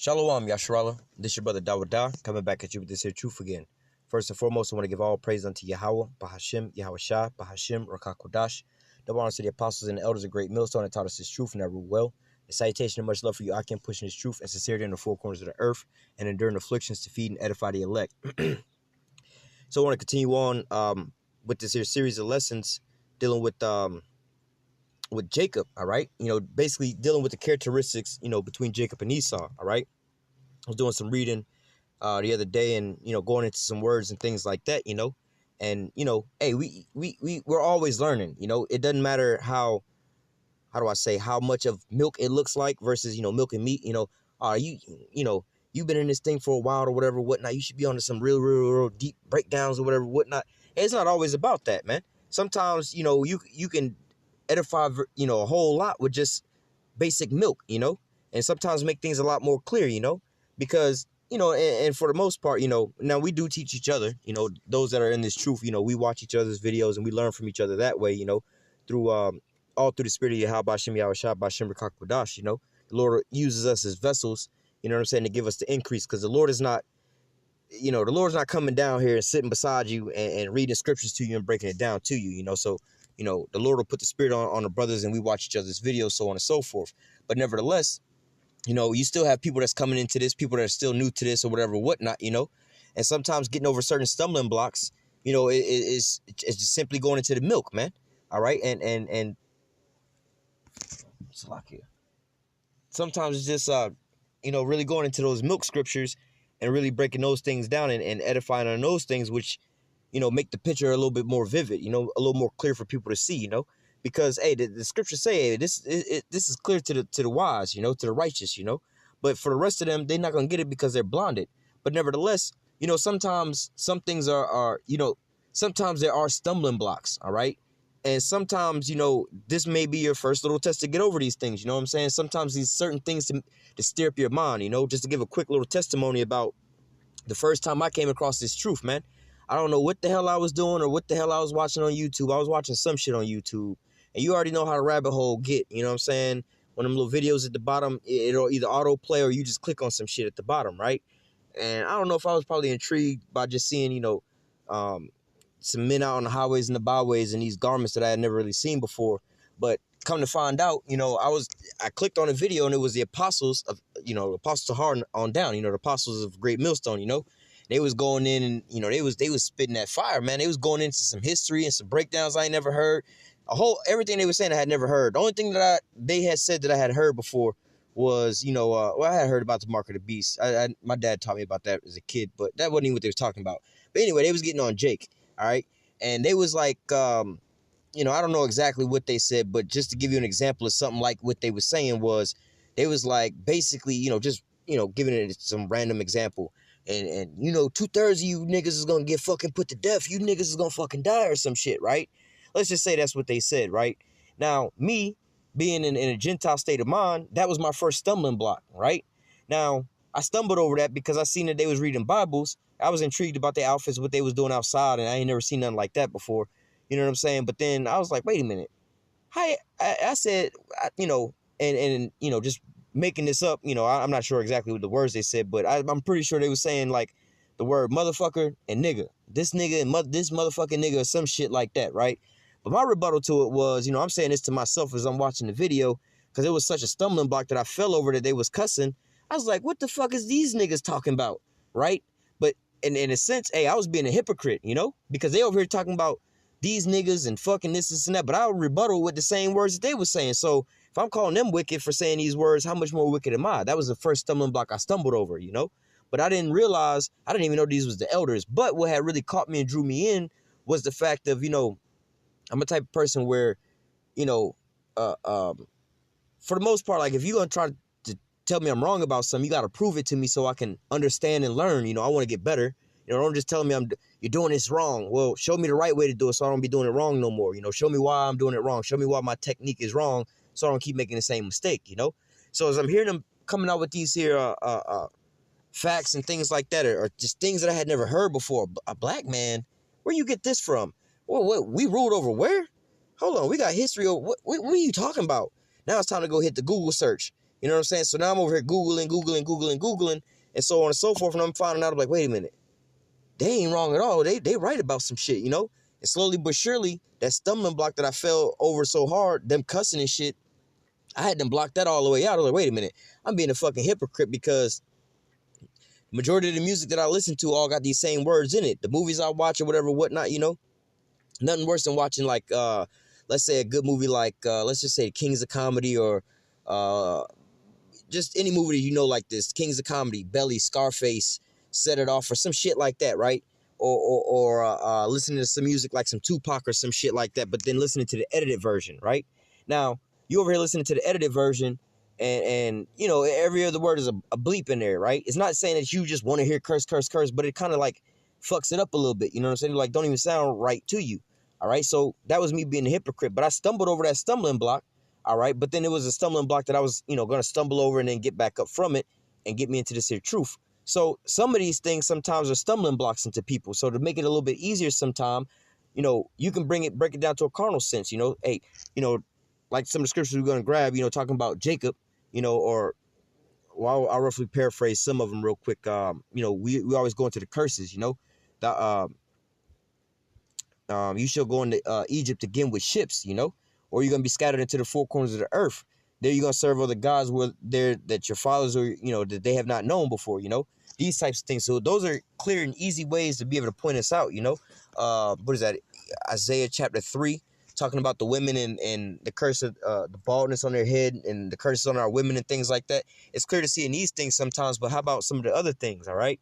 Shalom, Yasharallah. This your brother Dawadah, coming back at you with this here truth again. First and foremost, I want to give all praise unto YAHAWAH, BAHASHIM, YAHAWASHI, BAHASHIM, RAKAKODASH. Double honors to the apostles and the elders of Great Millstone that taught us this truth and that rule well. A salutation and much love for you, I can pushing this truth and sincerity in the four corners of the earth and enduring afflictions to feed and edify the elect. So I want to continue on with this here series of lessons dealing with Jacob, all right? Basically dealing with the characteristics, between Jacob and Esau, all right? I was doing some reading the other day and, going into some words and things like that, and, hey, we're always learning, it doesn't matter how do I say, how much of milk it looks like versus, milk and meat, you've been in this thing for a while or whatever, whatnot. You should be on some real deep breakdowns or whatever, whatnot. And it's not always about that, man. Sometimes, you can edify, a whole lot with just basic milk, and sometimes make things a lot more clear, because, and for the most part, now we do teach each other, those that are in this truth, we watch each other's videos and we learn from each other that way, through, all through the spirit of YAHAWASHI, the Lord uses us as vessels, you know what I'm saying, to give us the increase, because the Lord is not, the Lord's not coming down here and sitting beside you and reading scriptures to you and breaking it down to you, so, the Lord will put the spirit on the brothers and we watch each other's videos, so on and so forth. But nevertheless, you still have people that's coming into this, people that are still new to this or whatever, whatnot, and sometimes getting over certain stumbling blocks, it's just simply going into the milk, man. All right. And it's lock here. Sometimes it's just, really going into those milk scriptures and really breaking those things down and edifying on those things, which, make the picture a little bit more vivid, a little more clear for people to see, because, hey, the scriptures say, hey, this is clear to the wise, to the righteous, but for the rest of them, they're not going to get it because they're blinded. But nevertheless, sometimes some things are, sometimes there are stumbling blocks. All right. And sometimes, this may be your first little test to get over these things. You know what I'm saying? Sometimes these certain things to stir up your mind, just to give a quick little testimony about the first time I came across this truth, man. I don't know what the hell I was doing or what the hell I was watching on YouTube. I was watching some shit on YouTube. And you already know how the rabbit hole get, you know what I'm saying? When them little videos at the bottom, it'll either autoplay or you just click on some shit at the bottom, right? And I don't know if I was probably intrigued by just seeing, some men out on the highways and the byways in these garments that I had never really seen before. But come to find out, I clicked on a video and it was the apostles of, apostles of heart on down, the apostles of Great Millstone, They was going in and, they was spitting that fire, man. They was going into some history and some breakdowns I ain't never heard. Everything they were saying I had never heard. The only thing that they had said that I had heard before was, I had heard about the mark of the beast. My dad taught me about that as a kid, but that wasn't even what they was talking about. But anyway, they was getting on Jake, all right? And they was like, I don't know exactly what they said, but just to give you an example of something like what they was saying was, they was like, basically, just, giving it some random example. And 2/3 of you niggas is going to get fucking put to death. You niggas is going to fucking die or some shit, right? Let's just say that's what they said, right? Now, me being in a Gentile state of mind, that was my first stumbling block, right? Now, I stumbled over that because I seen that they was reading Bibles. I was intrigued about their outfits, what they was doing outside, and I ain't never seen nothing like that before. You know what I'm saying? But then I was like, wait a minute. I said, just making this up, I'm not sure exactly what the words they said, but I'm pretty sure they were saying like the word motherfucker and nigga. This nigga and this motherfucking nigga or some shit like that, right? But my rebuttal to it was, I'm saying this to myself as I'm watching the video, because it was such a stumbling block that I fell over that they was cussing. I was like, what the fuck is these niggas talking about, right? But in a sense, hey, I was being a hypocrite, because they over here talking about these niggas and fucking this and that, but I would rebuttal with the same words that they were saying. So if I'm calling them wicked for saying these words, how much more wicked am I? That was the first stumbling block I stumbled over, But I didn't realize, I didn't even know these was the elders. But what had really caught me and drew me in was the fact of, I'm a type of person where, for the most part, like if you're going to try to tell me I'm wrong about something, you got to prove it to me so I can understand and learn. I want to get better. Don't just tell me you're doing this wrong. Well, show me the right way to do it so I don't be doing it wrong no more. Show me why I'm doing it wrong. Show me why my technique is wrong so I don't keep making the same mistake, So as I'm hearing them coming out with these here facts and things like that, or just things that I had never heard before. A black man, where you get this from? Well, what, we ruled over where? Hold on, we got history. What are you talking about? Now it's time to go hit the Google search. You know what I'm saying? So now I'm over here Googling, and so on and so forth. And I'm finding out, I'm like, wait a minute. They ain't wrong at all. They right about some shit, you know? And slowly but surely, that stumbling block that I fell over so hard, them cussing and shit, I had them block that all the way out. I was like, wait a minute. I'm being a fucking hypocrite because majority of the music that I listen to all got these same words in it. The movies I watch or whatever, whatnot, you know? Nothing worse than watching, like, let's say a good movie like, let's just say Kings of Comedy or just any movie, you know, like this, Kings of Comedy, Belly, Scarface, Set It Off, or some shit like that, right? Or listening to some music like some Tupac or some shit like that, but then listening to the edited version, right? Now, you over here listening to the edited version, and you know, every other word is a bleep in there, right? It's not saying that you just want to hear curse, but it kind of like fucks it up a little bit, you know what I'm saying? Like, don't even sound right to you, all right? So that was me being a hypocrite, but I stumbled over that stumbling block, all right? But then it was a stumbling block that I was, you know, going to stumble over and then get back up from it and get me into this here truth. So some of these things sometimes are stumbling blocks into people. So to make it a little bit easier sometime, you know, you can break it down to a carnal sense, you know, hey, you know, like some of the scriptures we're going to grab, you know, talking about Jacob, you know, or well, I'll roughly paraphrase some of them real quick. You know, we always go into the curses, you know, the, you shall go into Egypt again with ships, you know, or you're going to be scattered into the four corners of the earth. There you're going to serve other gods where that your fathers or, you know, that they have not known before, you know, these types of things. So those are clear and easy ways to be able to point us out, you know. What is that? Isaiah chapter 3, talking about the women and the curse of the baldness on their head and the curses on our women and things like that. It's clear to see in these things sometimes, but how about some of the other things, all right?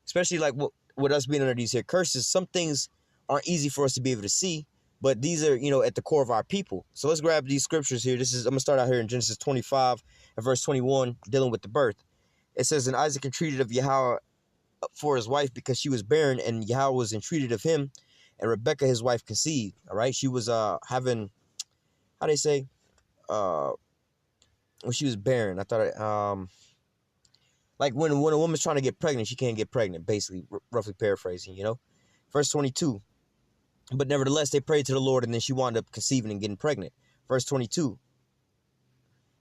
Especially like with us being under these here curses, some things aren't easy for us to be able to see, but these are, you know, at the core of our people. So let's grab these scriptures here. I'm going to start out here in Genesis 25 and verse 21, dealing with the birth. It says, and Isaac entreated of YAHWAH for his wife because she was barren, and YAHWAH was entreated of him, and Rebekah his wife conceived. All right, she was having, how they say, when she was barren. I thought like when a woman's trying to get pregnant, she can't get pregnant, basically, roughly paraphrasing, you know. Verse 22, but nevertheless they prayed to the Lord, and then she wound up conceiving and getting pregnant. Verse 22,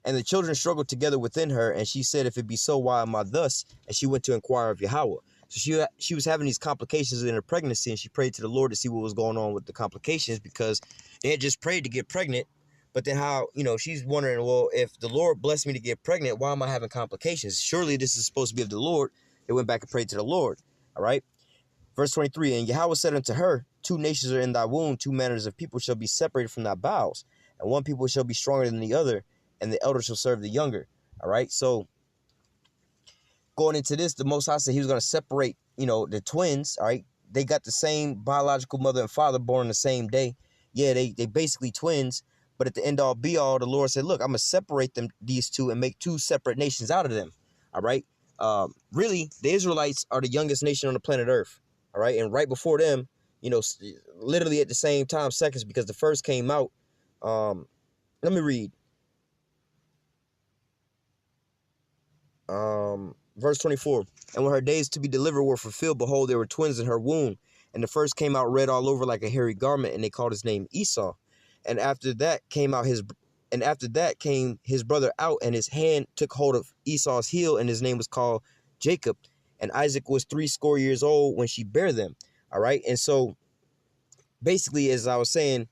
and the children struggled together within her, and she said, if it be so, why am I thus? And she went to inquire of YAHWAH. So she was having these complications in her pregnancy, and she prayed to the Lord to see what was going on with the complications, because they had just prayed to get pregnant. But then how, you know, she's wondering, well, if the Lord blessed me to get pregnant, why am I having complications? Surely this is supposed to be of the Lord. They went back and prayed to the Lord. All right. Verse 23, and YAHWAH said unto her, 2 nations are in thy womb, 2 manners of people shall be separated from thy bowels, and one people shall be stronger than the other, and the elder shall serve the younger. All right. So going into this, the Most High said he was going to separate, you know, the twins. All right. They got the same biological mother and father, born on the same day. Yeah, they basically twins. But at the end all be all, the Lord said, look, I'm going to separate these two and make 2 separate nations out of them. All right. Really, the Israelites are the youngest nation on the planet Earth. All right. And right before them, you know, literally at the same time, seconds, because the first came out. Let me read. Verse 24, and when her days to be delivered were fulfilled, behold, there were twins in her womb. And the first came out red all over like a hairy garment, and they called his name Esau. And after that came his brother out, and his hand took hold of Esau's heel, and his name was called Jacob. And Isaac was 80 years old when she bare them. All right. And so basically, as I was saying,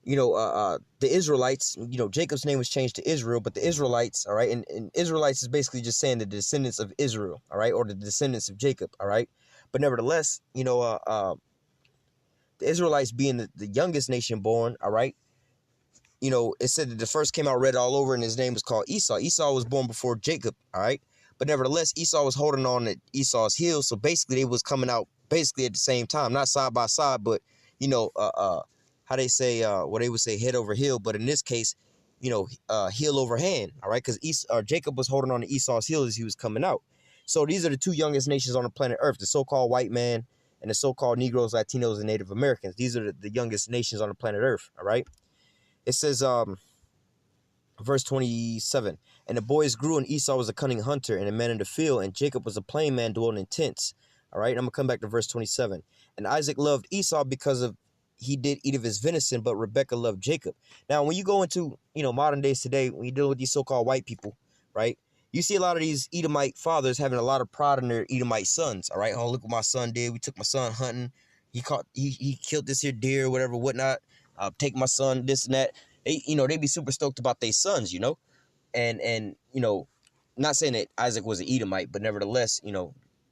you know, the Israelites, you know, Jacob's name was changed to Israel, but the Israelites, all right, and Israelites is basically just saying the descendants of Israel, all right, or the descendants of Jacob, all right. But nevertheless, you know, the Israelites being the youngest nation born, all right, you know, it said that the first came out red all over, and his name was called Esau. Esau was born before Jacob, all right. But nevertheless, Esau was holding on to Esau's heel, so basically they was coming out basically at the same time, not side by side, but, you know, how they say, what they would say head over heel, but in this case, you know, heel over hand, all right, because Jacob was holding on to Esau's heel as he was coming out. So these are the 2 youngest nations on the planet Earth, the so-called white man and the so-called Negroes, Latinos, and Native Americans. These are the youngest nations on the planet Earth, all right. It says, verse 27, and the boys grew, and Esau was a cunning hunter and a man in the field, and Jacob was a plain man dwelling in tents. All right, I'm going to come back to verse 27. And Isaac loved Esau because of he did eat of his venison, but Rebekah loved Jacob. Now, when you go into, modern days today, when you deal with these so-called white people, right? You see a lot of these Edomite fathers having a lot of pride in their Edomite sons. All right, oh, look what my son did. We took my son hunting. He killed this here deer, whatever, whatnot. Take my son, this and that. They be super stoked about their sons, and not saying that Isaac was an Edomite, but nevertheless,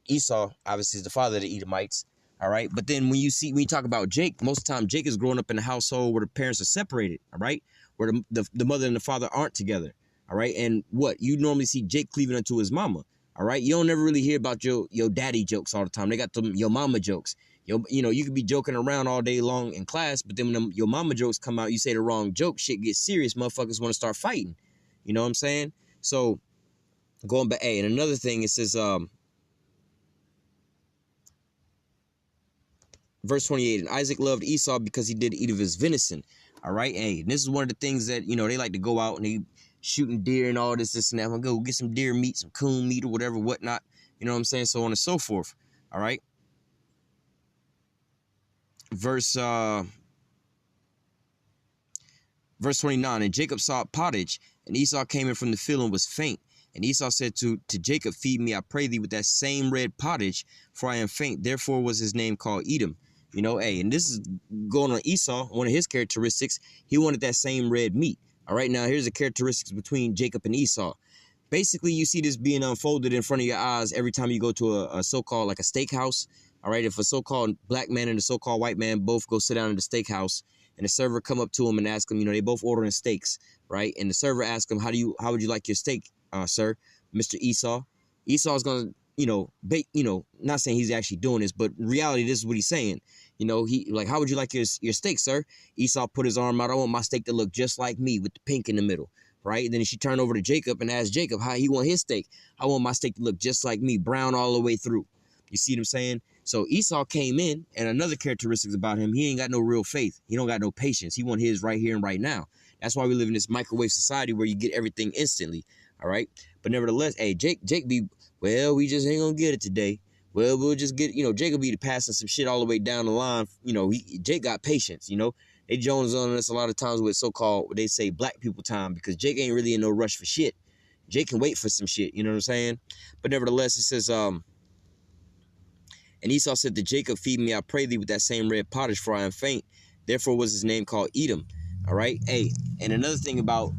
Esau obviously is the father of the Edomites. All right, but then when you talk about Jake, most of the time Jake is growing up in a household where the parents are separated. All right, where the mother and the father aren't together. All right. And what you normally see Jake cleaving unto his mama. All right. You don't never really hear about your daddy jokes all the time. They got your mama jokes. You could be joking around all day long in class, but then when your mama jokes come out, you say the wrong joke, shit gets serious. Motherfuckers want to start fighting. You know what I'm saying? So going back, and another thing, it says, verse 28, and Isaac loved Esau because he did eat of his venison. All right. Hey, and this is one of the things that, they like to go out and they shooting deer and all this and that. I'm gonna go get some deer meat, some coon meat or whatever, whatnot. You know what I'm saying? So on and so forth. All right. Verse 29, and Jacob saw pottage, and Esau came in from the field and was faint. And Esau said to Jacob, feed me, I pray thee, with that same red pottage, for I am faint. Therefore was his name called Edom. Hey, and this is going on Esau, one of his characteristics. He wanted that same red meat. All right, now here's the characteristics between Jacob and Esau. Basically, you see this being unfolded in front of your eyes every time you go to a so-called like a steakhouse. All right, if a so-called black man and a so-called white man both go sit down at the steakhouse, and the server come up to him and ask him, they both ordering steaks, right? And the server asks him, how would you like your steak, sir, Mr. Esau? Esau's gonna, not saying he's actually doing this, but in reality, this is what he's saying. He like, how would you like your steak, sir? Esau put his arm out. I want my steak to look just like me with the pink in the middle, right? And then she turned over to Jacob and asked Jacob how he want his steak. I want my steak to look just like me, brown all the way through. You see what I'm saying? So Esau came in, and another characteristic about him, he ain't got no real faith. He don't got no patience. He want his right here and right now. That's why we live in this microwave society where you get everything instantly, all right? But nevertheless, hey, Jake be, well, we just ain't gonna get it today. Well, we'll just get, Jacob be passing some shit all the way down the line. Jake got patience, They Jones on us a lot of times with so-called, they say black people time, because Jake ain't really in no rush for shit. Jake can wait for some shit, you know what I'm saying? But nevertheless, it says, and Esau said to Jacob, feed me, I pray thee, with that same red pottage, for I am faint. Therefore was his name called Edom. All right. Hey, and another thing about,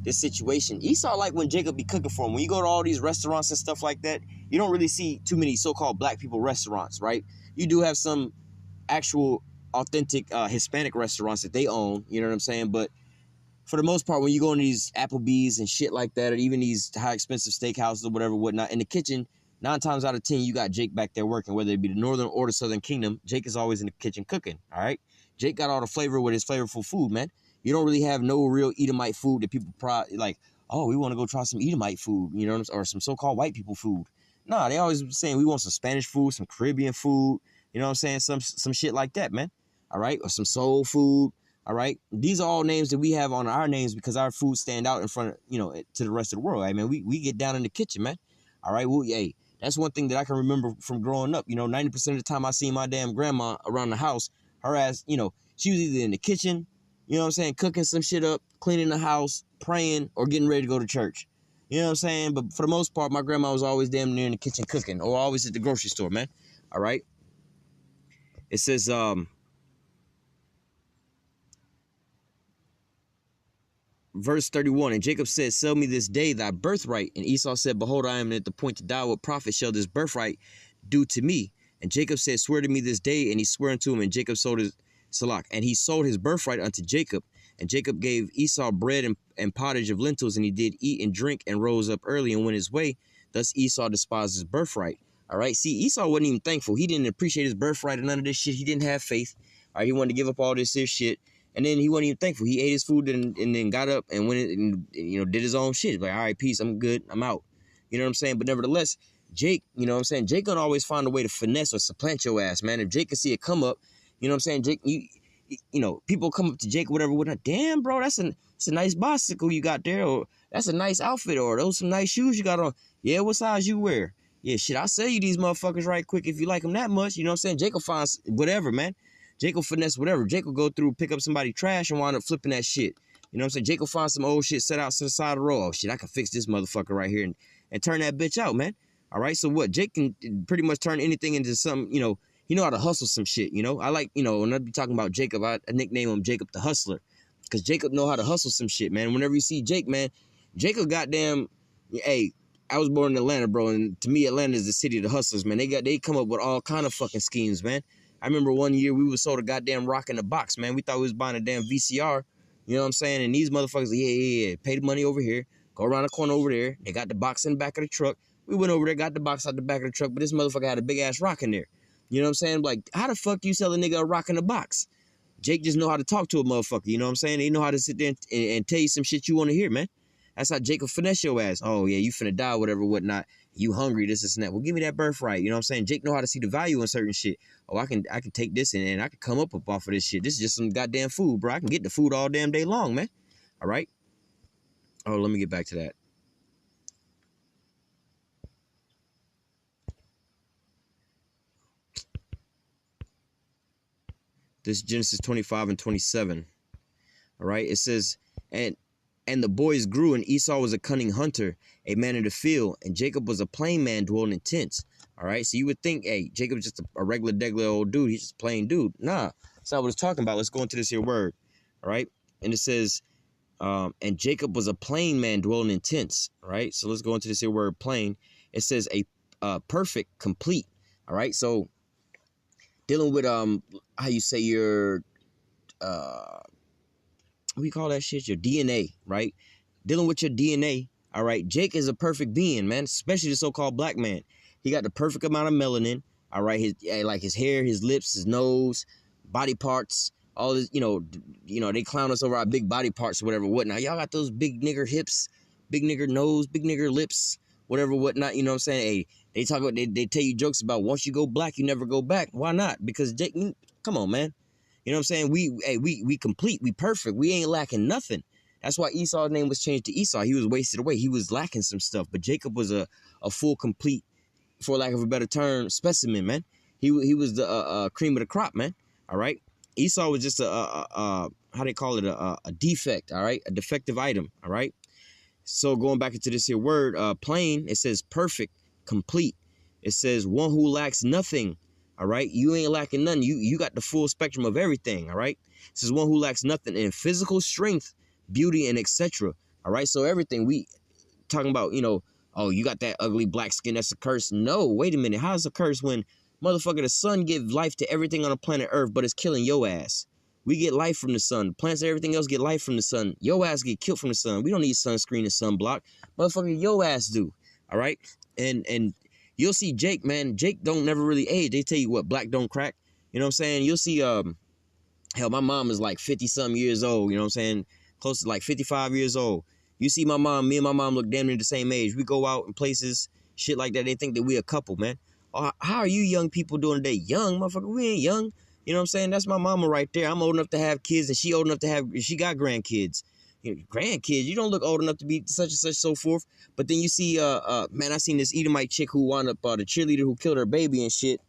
this situation, Esau like when Jacob be cooking for him. When you go to all these restaurants and stuff like that, you don't really see too many so-called black people restaurants, right? You do have some actual authentic Hispanic restaurants that they own, you know what I'm saying? But for the most part, when you go into these Applebee's and shit like that, or even these high expensive steakhouses or whatever, whatnot, in the kitchen, 9 times out of 10, you got Jake back there working, whether it be the Northern or the Southern Kingdom. Jake is always in the kitchen cooking, all right? Jake got all the flavor with his flavorful food, man. You don't really have no real Edomite food that people like, oh, we want to go try some Edomite food, or some so-called white people food. Nah, they always saying we want some Spanish food, some Caribbean food, you know what I'm saying? Some shit like that, man, all right? Or some soul food, all right? These are all names that we have on our names because our food stand out in front of, to the rest of the world. I mean, we get down in the kitchen, man, all right? Well, hey, that's one thing that I can remember from growing up. 90% of the time I see my damn grandma around the house, her ass, she was either in the kitchen, cooking some shit up, cleaning the house, praying, or getting ready to go to church. You know what I'm saying? But for the most part, my grandma was always damn near in the kitchen cooking, or always at the grocery store, man. All right? It says, verse 31, and Jacob said, sell me this day thy birthright. And Esau said, behold, I am at the point to die. What profit shall this birthright do to me? And Jacob said, swear to me this day. And he swore unto him, and Jacob sold his and he sold his birthright unto Jacob. And Jacob gave Esau bread and pottage of lentils, and he did eat and drink, and rose up early and went his way. Thus Esau despised his birthright. All right. See, Esau wasn't even thankful. He didn't appreciate his birthright and none of this shit. He didn't have faith. All right. He wanted to give up all this shit. And then he wasn't even thankful. He ate his food and then got up and went and, did his own shit. Like, all right, peace. I'm good. I'm out. You know what I'm saying? But nevertheless, Jake, Jake gonna always find a way to finesse or supplant your ass, man. If Jake can see it come up, you know what I'm saying? Jake, people come up to Jake, whatever. Damn, bro, that's a nice bicycle you got there. Or that's a nice outfit. Or those some nice shoes you got on. Yeah, what size you wear? Yeah, shit, I'll sell you these motherfuckers right quick if you like them that much. You know what I'm saying? Jake will find whatever, man. Jake will finesse whatever. Jake will go through, pick up somebody trash and wind up flipping that shit. You know what I'm saying? Jake will find some old shit set out to the side of the road. Oh shit, I can fix this motherfucker right here and turn that bitch out, man. All right, so what? Jake can pretty much turn anything into something, you know, he know how to hustle some shit, you know? I like, you know, when I be talking about Jacob, I nickname him Jacob the Hustler. Because Jacob know how to hustle some shit, man. Whenever you see Jake, man, Jacob goddamn, hey, I was born in Atlanta, bro, and to me, Atlanta is the city of the hustlers, man. They come up with all kind of fucking schemes, man. I remember one year we was sold a goddamn rock in the box, man. We thought we was buying a damn VCR, you know what I'm saying? And these motherfuckers, yeah, pay the money over here, go around the corner over there. They got the box in the back of the truck. We went over there, got the box out the back of the truck, but this motherfucker had a big-ass rock in there. You know what I'm saying? Like, how the fuck do you sell a nigga a rock in a box? Jake just know how to talk to a motherfucker, you know what I'm saying? They know how to sit there and tell you some shit you want to hear, man. That's how Jake will finesse your ass. Oh, yeah, you finna die, whatever, whatnot. You hungry, this and that. Well, give me that birthright, you know what I'm saying? Jake know how to see the value in certain shit. Oh, I can take this and I can come up off of this shit. This is just some goddamn food, bro. I can get the food all damn day long, man. All right? Oh, let me get back to that. This is Genesis 25 and 27. All right, it says, and the boys grew, and Esau was a cunning hunter, a man of the field, and Jacob was a plain man dwelling in tents. All right, so you would think, hey, Jacob's just a regular, degular old dude. He's just a plain dude. Nah, that's not what it's talking about. Let's go into this here word. All right, and it says, and Jacob was a plain man dwelling in tents. All right, so let's go into this here word plain. It says a perfect, complete. All right, so dealing with how you say your what do you call that shit? Your DNA, right? Dealing with your DNA. All right, Jake is a perfect being, man, especially the so-called black man. He got the perfect amount of melanin. All right, his hair, his lips, his nose, body parts, all this. You know, they clown us over our big body parts or whatever, whatnot. Y'all got those big nigger hips, big nigger nose, big nigger lips, whatever, whatnot. You know what I'm saying? Hey, they talk about, they tell you jokes about once you go black, you never go back. Why not? Because Jake, come on, man. You know what I'm saying? We complete, we perfect. We ain't lacking nothing. That's why Esau's name was changed to Esau. He was wasted away. He was lacking some stuff. But Jacob was a full, complete, for lack of a better term, specimen, man. He was the cream of the crop, man. All right. Esau was just how they call it, a defect. All right, a defective item. All right. So going back into this here word, plain, it says perfect, complete. It says one who lacks nothing. All right, you ain't lacking nothing. You got the full spectrum of everything. All right, this is one who lacks nothing in physical strength, beauty, and etc. All right, so everything we talking about, you know, oh, you got that ugly black skin, that's a curse. No, wait a minute, how's a curse when motherfucker the sun gives life to everything on the planet Earth, but it's killing your ass? We get life from the sun. Plants and everything else get life from the sun. Your ass get killed from the sun. We don't need sunscreen and sunblock. Motherfucker, your ass do. All right, and you'll see Jake, man. Jake don't never really age. They tell you what, black don't crack. You know what I'm saying? You'll see, hell, my mom is like 50-something years old. You know what I'm saying? Close to like 55 years old. You see my mom, me and my mom look damn near the same age. We go out in places, shit like that. They think that we a couple, man. Oh, how are you young people doing today? Young, motherfucker, we ain't young. You know what I'm saying? That's my mama right there. I'm old enough to have kids, and she old enough to have, she got grandkids. Grandkids, you don't look old enough to be such and such, so forth. But then you see, man, I seen this Edomite chick who wound up the cheerleader who killed her baby and shit.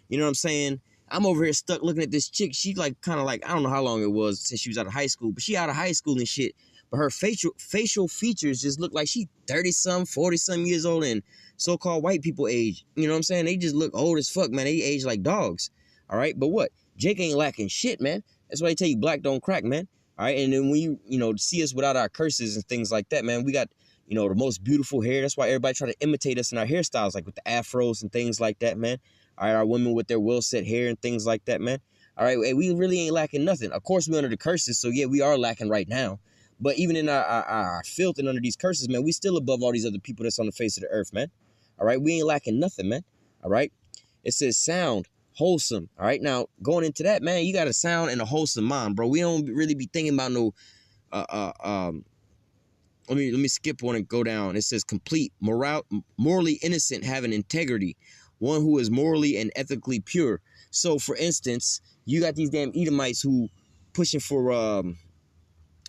You know what I'm saying? I'm over here stuck looking at this chick. She like kind of like, I don't know how long it was since she was out of high school, but she out of high school and shit. But her facial features just look like she 30-some, 40-some years old and so-called white people age. You know what I'm saying? They just look old as fuck, man. They age like dogs. All right, but what? Jake ain't lacking shit, man. That's why I tell you, black don't crack, man. All right, and then when you know, see us without our curses and things like that, man, we got, you know, the most beautiful hair. That's why everybody try to imitate us in our hairstyles, like with the afros and things like that, man. All right, our women with their well-set hair and things like that, man. All right, hey, we really ain't lacking nothing. Of course, we under the curses, so yeah, we are lacking right now. But even in our filth and under these curses, man, we still above all these other people that's on the face of the earth, man. All right, we ain't lacking nothing, man. All right, it says sound, wholesome. All right, now going into that, man, you got a sound and a wholesome mind, bro. We don't really be thinking about no let me skip one and go down. It says complete, morally innocent, having integrity, one who is morally and ethically pure. So for instance, you got these damn Edomites who pushing for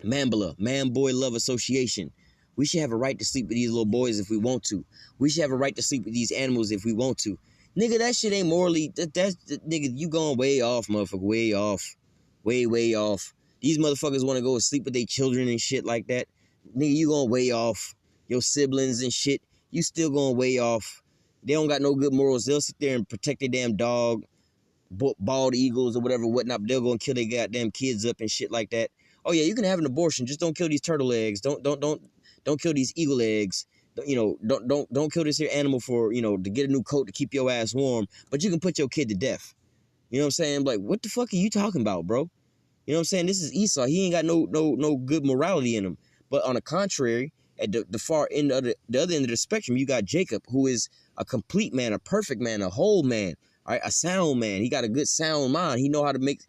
Mambala, Man Boy Love Association. We should have a right to sleep with these little boys if we want to. We should have a right to sleep with these animals if we want to. Nigga, that shit ain't morally, nigga, you going way off, motherfucker, way off. Way off. These motherfuckers want to go and sleep with their children and shit like that. Nigga, you going way off. Your siblings and shit, you still going way off. They don't got no good morals. They'll sit there and protect their damn dog, bald eagles or whatever, whatnot. But they'll go and kill their goddamn kids up and shit like that. Oh yeah, you can have an abortion. Just don't kill these turtle eggs. Don't kill these eagle eggs. You know, don't kill this here animal for, you know, to get a new coat to keep your ass warm. But you can put your kid to death. You know what I'm saying? Like, what the fuck are you talking about, bro? You know what I'm saying? This is Esau. He ain't got no good morality in him. But on the contrary, at the far end of the other end of the spectrum, you got Jacob, who is a complete man, a perfect man, a whole man, all right, a sound man. He got a good sound mind. He know how to make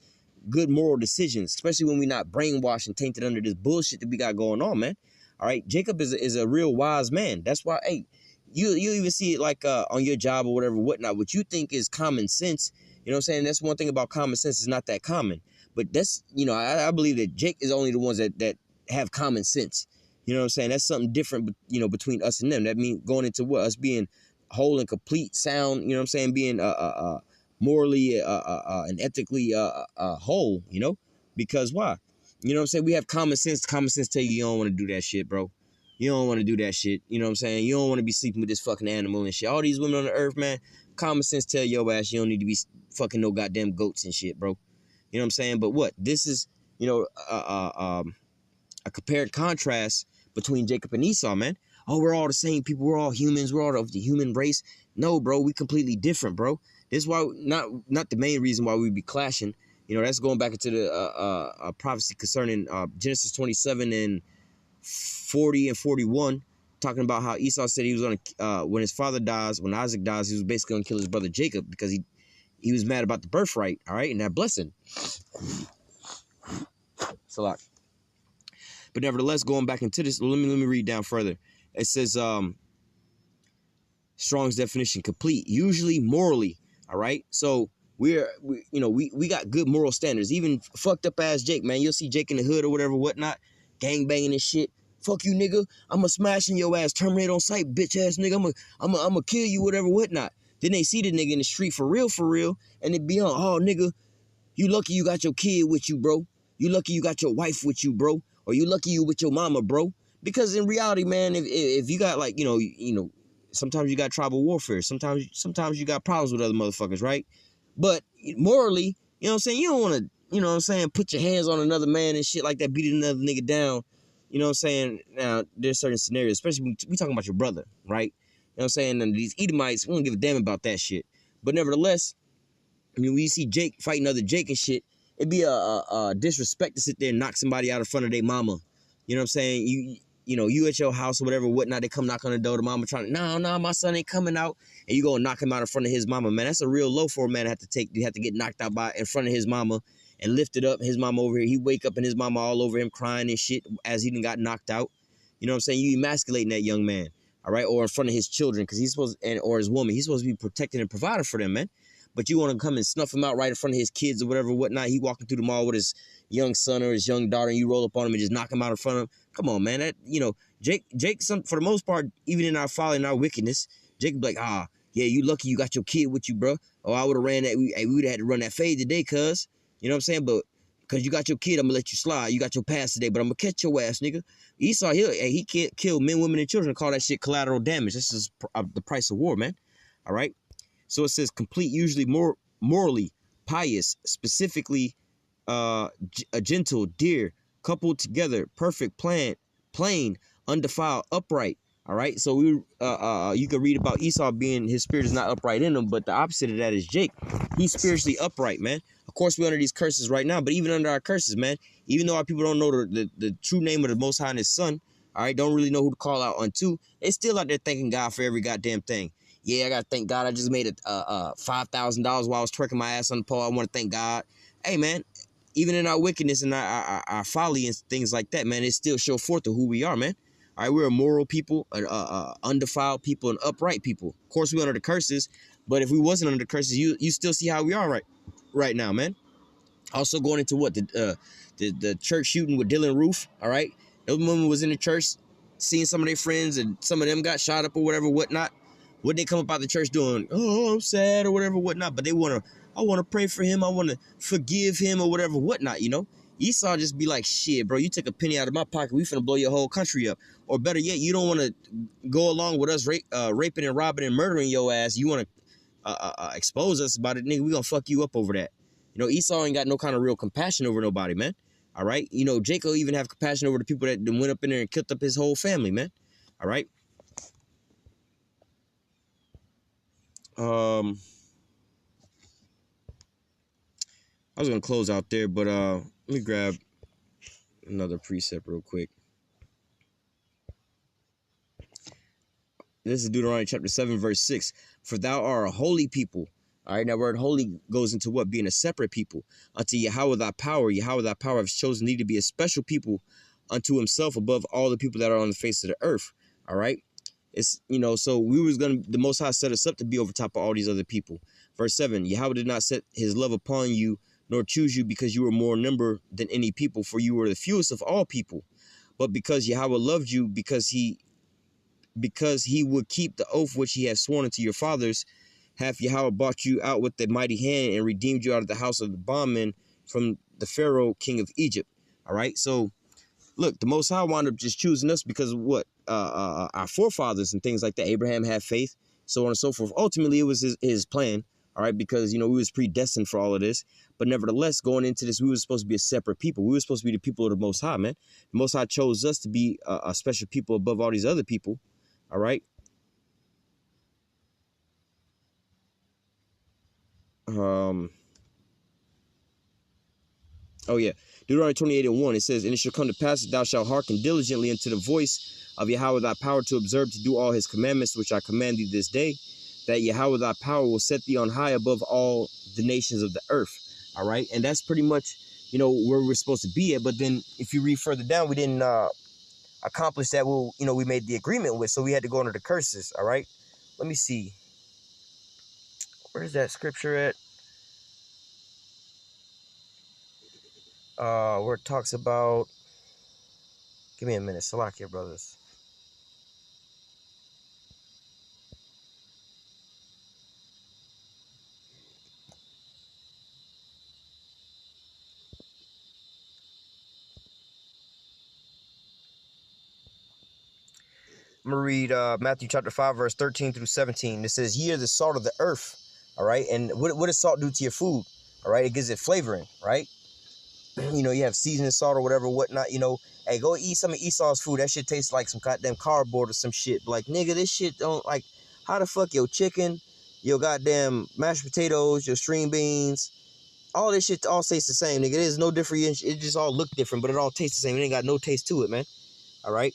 good moral decisions, especially when we not brainwashed and tainted under this bullshit that we got going on, man. All right, Jacob is a real wise man. That's why, hey, you even see it like on your job or whatever, whatnot. What you think is common sense, you know what I'm saying? That's one thing about common sense, is not that common. But that's, you know, I believe that Jake is only the ones that have common sense. You know what I'm saying? That's something different, you know, between us and them. That means going into what? Us being whole and complete, sound, you know what I'm saying? Being morally and ethically whole, you know? Because why? You know what I'm saying? We have common sense. Common sense tell you don't want to do that shit, bro. You don't want to do that shit. You know what I'm saying? You don't want to be sleeping with this fucking animal and shit. All these women on the earth, man, common sense tell your ass you don't need to be fucking no goddamn goats and shit, bro. You know what I'm saying? But what? This is, you know, a compared contrast between Jacob and Esau, man. Oh, we're all the same people. We're all humans. We're all of the human race. No, bro, we completely different, bro. This is why, not the main reason why we be clashing. You know, that's going back into the prophecy concerning Genesis 27 and 40 and 41, talking about how Esau said he was going to, when his father dies, when Isaac dies, he was basically going to kill his brother Jacob because he was mad about the birthright, all right, and that blessing. It's a lot. But nevertheless, going back into this, let me read down further. It says, Strong's definition, complete, usually morally, all right? So we got good moral standards. Even fucked up ass Jake, man. You'll see Jake in the hood or whatever, whatnot, gang banging and shit. Fuck you, nigga. I'ma smash in your ass, terminate on sight, bitch ass nigga. I'ma kill you, whatever, whatnot. Then they see the nigga in the street for real, and they be on, oh, nigga, you lucky you got your kid with you, bro. You lucky you got your wife with you, bro. Or you lucky you with your mama, bro. Because in reality, man, if you got, like, you know, sometimes you got tribal warfare. Sometimes you got problems with other motherfuckers, right? But morally, you know what I'm saying? You don't want to, you know what I'm saying, put your hands on another man and shit like that, beat another nigga down. You know what I'm saying? Now, there's certain scenarios, especially when we talking about your brother, right? You know what I'm saying? And these Edomites, we don't give a damn about that shit. But nevertheless, I mean, when you see Jake fighting other Jake and shit, it'd be a disrespect to sit there and knock somebody out in front of their mama. You know what I'm saying? You know, you at your house or whatever, whatnot, they come knock on the door, the mama trying to, no, my son ain't coming out. And you go and knock him out in front of his mama, man. That's a real low for a man to have to take. You have to get knocked out in front of his mama and lifted up. His mama over here. He wake up and his mama all over him crying and shit as he done got knocked out. You know what I'm saying? You emasculating that young man, all right? Or in front of his children, because he's supposed, or his woman, he's supposed to be protecting and providing for them, man. But you want to come and snuff him out right in front of his kids or whatever, whatnot. He walking through the mall with his young son or his young daughter, and you roll up on him and just knock him out in front of him. Come on, man. That, you know, Jake, for the most part, even in our folly and our wickedness, Jake would be like, yeah, you lucky you got your kid with you, bro. Oh, I would have ran that. We would have had to run that fade today, cuz. You know what I'm saying? But because you got your kid, I'm going to let you slide. You got your pass today, but I'm going to catch your ass, nigga. Esau, he can't kill men, women, and children. Call that shit collateral damage. This is the price of war, man. All right? So it says complete, usually more morally, pious, specifically a gentle, dear, coupled together, perfect, plain, undefiled, upright. All right. So you could read about Esau being, his spirit is not upright in him, but the opposite of that is Jake. He's spiritually upright, man. Of course, we're under these curses right now, but even under our curses, man, even though our people don't know the true name of the Most High and His Son, all right, don't really know who to call out unto, they still out there thanking God for every goddamn thing. Yeah, I gotta thank God. I just made $5,000 while I was twerking my ass on the pole. I want to thank God. Hey, man, even in our wickedness and our folly and things like that, man, it still show forth to who we are, man. All right, we're a moral people, undefiled people, and upright people. Of course, we're under the curses, but if we wasn't under the curses, you still see how we are right now, man. Also going into what the church shooting with Dylan Roof. All right, those women was in the church, seeing some of their friends, and some of them got shot up or whatever, whatnot. What they come up out the church doing? Oh, I'm sad or whatever, whatnot. But I want to pray for him. I want to forgive him or whatever, whatnot, you know? Esau just be like, shit, bro, you took a penny out of my pocket. We finna blow your whole country up. Or better yet, you don't want to go along with us raping and robbing and murdering your ass. You want to expose us about it, nigga. We gonna fuck you up over that. You know, Esau ain't got no kind of real compassion over nobody, man. All right? You know, Jacob even have compassion over the people that went up in there and killed up his whole family, man. All right? I was going to close out there, but let me grab another precept real quick. This is Deuteronomy chapter 7, verse 6. For thou art a holy people. All right, that word holy goes into what? Being a separate people. Unto Yahawah thy power has chosen thee to be a special people unto himself above all the people that are on the face of the earth. All right. It's, you know, so the Most High set us up to be over top of all these other people. Verse 7, Yahweh did not set his love upon you, nor choose you because you were more number than any people, for you were the fewest of all people. But because Yahweh loved you, because he would keep the oath which he had sworn unto your fathers, hath Yahweh brought you out with a mighty hand and redeemed you out of the house of the bondmen from the Pharaoh, king of Egypt. All right. So look, the Most High wound up just choosing us because of what? Our forefathers and things like that. Abraham had faith, so on and so forth. Ultimately, it was his plan. All right. Because, you know, we was predestined for all of this. But nevertheless, going into this, we were supposed to be a separate people. We were supposed to be the people of the Most High, man. The Most High chose us to be a special people above all these other people. All right. Oh, yeah. Deuteronomy 28:1, it says, and it shall come to pass that thou shalt hearken diligently unto the voice of Yahweh thy power to observe to do all his commandments, which I command thee this day, that Yahweh thy power will set thee on high above all the nations of the earth. All right. And that's pretty much, you know, where we're supposed to be at. But then if you read further down, we didn't accomplish that. We made the agreement with. So we had to go under the curses. All right. Let me see. Where's that scripture at? Where it talks about, give me a minute, Salakia brothers. I'm gonna read Matthew chapter 5, verse 13 through 17. It says, ye are the salt of the earth. All right. And what does salt do to your food? All right. It gives it flavoring, right? You know, you have seasoning salt or whatever, whatnot, you know. Hey, go eat some of Esau's food. That shit tastes like some goddamn cardboard or some shit. Like, nigga, this shit don't, like, how the fuck your chicken, your goddamn mashed potatoes, your string beans, all this shit all tastes the same, nigga. There's no difference. It just all look different, but it all tastes the same. It ain't got no taste to it, man. All right?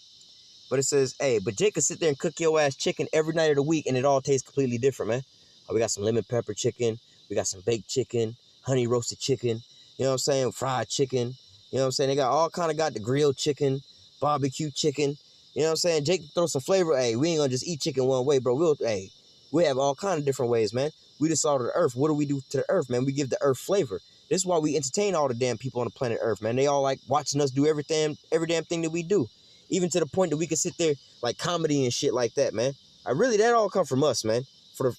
But it says, hey, but Jake could sit there and cook your ass chicken every night of the week, and it all tastes completely different, man. Oh, we got some lemon pepper chicken. We got some baked chicken, honey roasted chicken. You know what I'm saying? Fried chicken. You know what I'm saying? They got all kind of got the grilled chicken, barbecue chicken. You know what I'm saying? Jake throw some flavor. Hey, we ain't gonna just eat chicken one way, bro. We have all kind of different ways, man. We the salt of the earth. What do we do to the earth, man? We give the earth flavor. This is why we entertain all the damn people on the planet Earth, man. They all like watching us do every damn thing that we do. Even to the point that we can sit there like comedy and shit like that, man. That all come from us, man. For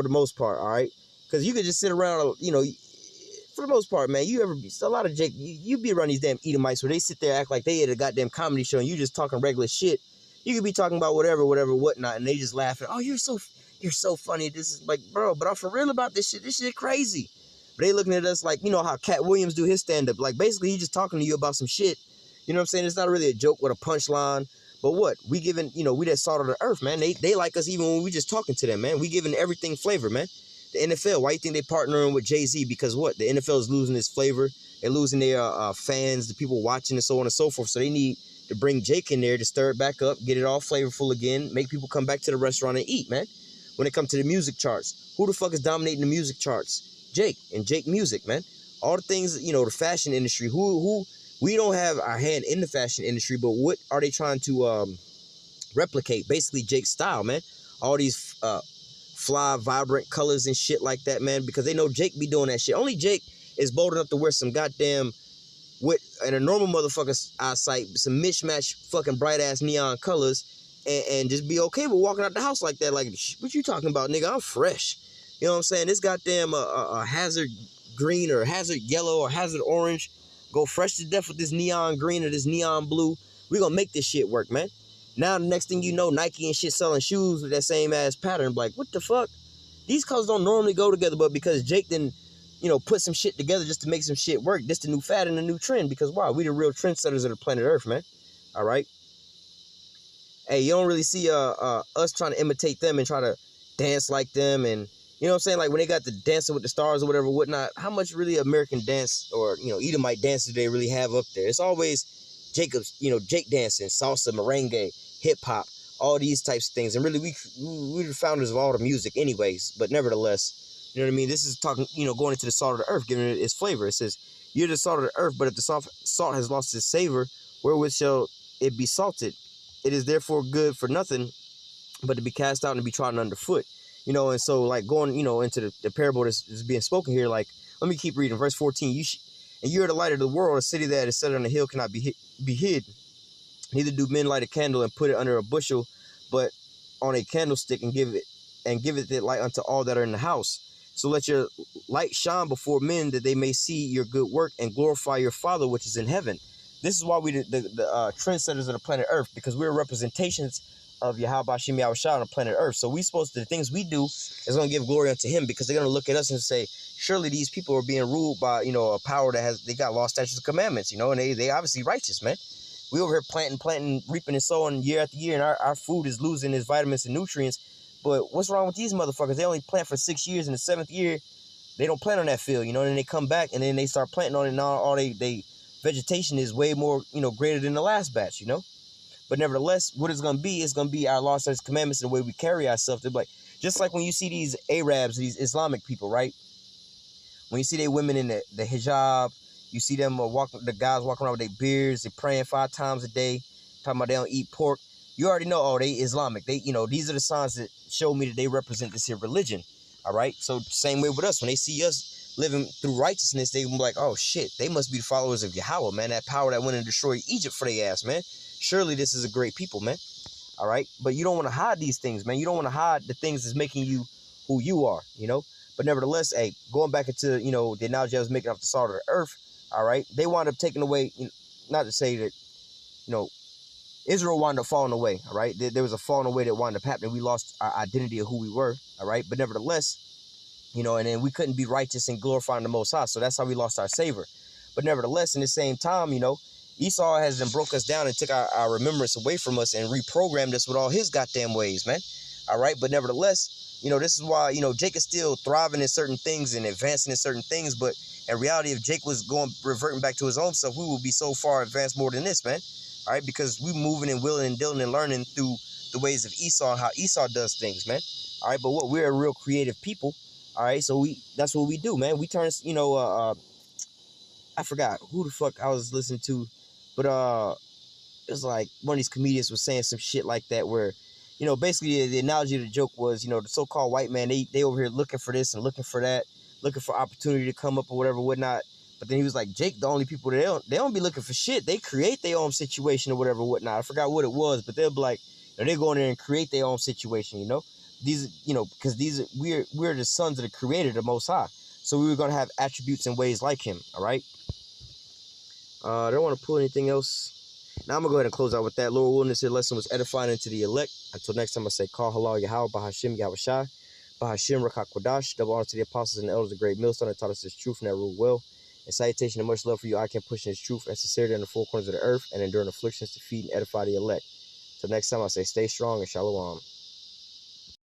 the most part, all right? Because you could just sit around, you know, for the most part, man, a lot of Jake, you be around these damn Edomites where they sit there act like they at a goddamn comedy show and you just talking regular shit. You could be talking about whatever, whatnot, and they just laughing. Oh, you're so funny. This is like, bro, but I'm for real about this shit. This shit crazy. But they looking at us like, you know how Cat Williams do his stand-up. Like, basically, he just talking to you about some shit. You know what I'm saying? It's not really a joke with a punchline. But what? We giving, you know, we that salt of the earth, man. They like us even when we just talking to them, man. We giving everything flavor, man. The NFL, why you think they partnering with Jay-Z? Because what? The NFL is losing its flavor. They're losing their fans, the people watching, and so on and so forth. So they need to bring Jake in there to stir it back up, get it all flavorful again, make people come back to the restaurant and eat, man. When it comes to the music charts, who the fuck is dominating the music charts? Jake and Jake music, man. All the things, you know, the fashion industry. Who we don't have our hand in the fashion industry, but what are they trying to replicate? Basically, Jake's style, man. All these fly, vibrant colors and shit like that, man, because they know Jake be doing that shit. Only Jake is bold enough to wear some goddamn, in a normal motherfucker's eyesight, some mishmash fucking bright ass neon colors and just be okay with walking out the house like that. Like, what you talking about, nigga? I'm fresh. You know what I'm saying? This goddamn hazard green or hazard yellow or hazard orange go fresh to death with this neon green or this neon blue. We gonna make this shit work, man. Now the next thing you know, Nike and shit selling shoes with that same ass pattern. Like, what the fuck? These colors don't normally go together, but because Jake didn't, you know, put some shit together just to make some shit work, this the new fad and the new trend. Because why? We the real trendsetters of the planet Earth, man. All right. Hey, you don't really see us trying to imitate them and try to dance like them, and you know what I'm saying? Like when they got the Dancing with the Stars or whatever, whatnot. How much really American dance or, you know, Edomite dance do they really have up there? It's always Jacob's, you know, Jake dancing, salsa, merengue, hip hop, all these types of things. And really, we're the founders of all the music, anyways. But nevertheless, you know what I mean? This is talking, you know, going into the salt of the earth, giving it its flavor. It says, "You're the salt of the earth, but if the salt has lost its savor, wherewith shall it be salted? It is therefore good for nothing, but to be cast out and to be trodden underfoot." You know, and so like going, you know, into the parable that's being spoken here, like, let me keep reading. Verse 14, and you are the light of the world. A city that is set on a hill cannot be hid. Neither do men light a candle and put it under a bushel, but on a candlestick, and give it light unto all that are in the house. So let your light shine before men, that they may see your good work and glorify your Father which is in heaven. This is why we the trendsetters of the planet Earth, because we're representations of YAHAWASHI on the planet Earth. So we supposed to, the things we do is going to give glory unto him, because they're going to look at us and say, surely these people are being ruled by, you know, a power that they got law, statutes, and commandments, you know, and they obviously righteous, man. We over here planting, reaping, and sowing year after year, and our food is losing its vitamins and nutrients. But what's wrong with these motherfuckers? They only plant for 6 years. In the 7th year, they don't plant on that field, you know, and then they come back and then they start planting on it, and all they vegetation is way more, you know, greater than the last batch, you know. But nevertheless, what it's going to be is going to be our law, statutes, commandments, and the way we carry ourselves. They're like, just like when you see these Arabs, these Islamic people, right? When you see they women in the hijab, you see them the guys walking around with their beards, they're praying 5 times a day, talking about they don't eat pork. You already know, oh, they Islamic. They, you know, these are the signs that show me that they represent this here religion. All right. So same way with us, when they see us living through righteousness, they be like, oh shit, they must be the followers of Yahweh, man. That power that went and destroyed Egypt for their ass, man. Surely this is a great people, man. All right. But you don't want to hide these things, man. You don't want to hide the things that's making you who you are, you know. But nevertheless, hey, going back into, you know, the analogy I was making off the salt of the earth, all right, they wound up taking away, you know, not to say that, you know, Israel wound up falling away, all right? There was a falling away that wound up happening. We lost our identity of who we were, all right? But nevertheless, you know, and then we couldn't be righteous and glorifying the Most High, so that's how we lost our savor. But nevertheless, in the same time, you know, Esau has then broke us down and took our remembrance away from us and reprogrammed us with all his goddamn ways, man, all right? But nevertheless, you know, this is why, you know, Jake is still thriving in certain things and advancing in certain things, but in reality, if Jake was reverting back to his own self, we would be so far advanced more than this, man. All right, because we're moving and willing and dealing and learning through the ways of Esau and how Esau does things, man. All right, but what, we're a real creative people. All right, so that's what we do, man. We turn, you know, I forgot who the fuck I was listening to, but it was like one of these comedians was saying some shit like that, where, you know, basically the analogy of the joke was, you know, the so-called white man, they over here looking for this and looking for that, looking for opportunity to come up or whatever, whatnot. But then he was like, Jake, the only people that they don't be looking for shit. They create their own situation or whatever, whatnot. I forgot what it was, but they'll be like, you know, they go in there and create their own situation, you know. These, you know, because we're the sons of the Creator, the Most High. So we were gonna have attributes and ways like Him. All right. I don't want to pull anything else. Now I'm gonna go ahead and close out with that. Lord willing, this lesson was edifying into the elect. Until next time, I say, call halal Yahawah, Bahashim YAHAWASHI, Bahashim Rakak Kwadash. Double honor to the apostles and the elders of the great millstone that taught us this truth and that rule well. And salutation and much love for you. I can push in His truth and sincerity in the four corners of the earth and enduring afflictions to feed and edify the elect. Till next time, I say stay strong and shalom.